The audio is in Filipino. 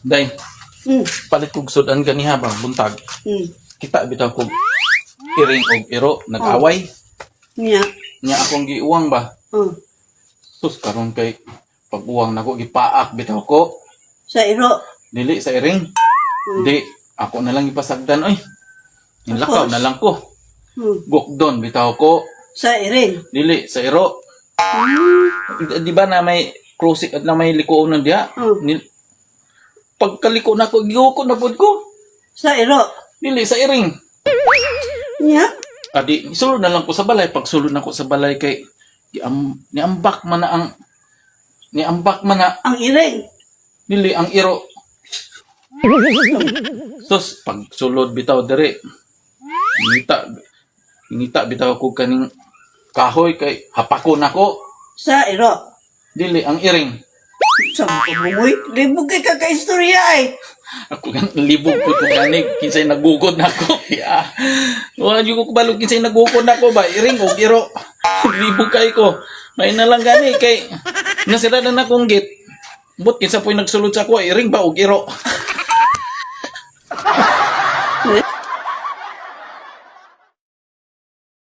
Day, Hmm. palit kog sudan ganiha ba buntag. Kita bitaw kog iring og iro nag-away. Niya. Nya akong giuwang ba. Oh. Sus karon kay pag-uwang nako gipaak bitaw ko. Sa iro. Dili sa iring. Di ako na lang ipasagdan oy. Nilakaw na lang ko. Gokdon bitaw ko. Sa iring. Dili sa iro. Di ba na may cruising at na may likuon na diya? Pagkaliko na ko, giuko na pod ko. Sa iro. Dili sa iring. Niya. Adi, sulod na lang ko sa balay. Pag sulod na ko sa balay kay niambak man na Ang iring. dili ang iro. Sus, pag sulod bitaw dere. Inita bitaw ko kaning kahoy kay hapakon ako. Sa iro. Dili ang iring. Saan ka bumoy? Libog kay kaka-istorya ay. Ako kan libog ko kung gani kinsay nagugod nako. Ya. Wala jud ko kabalo kinsay nagugod nako ba iring og iro. Libog kay ko. May na lang gani kay nasira na akong gate. But kinsa po'y nagsulod sa ako iring ba og iro.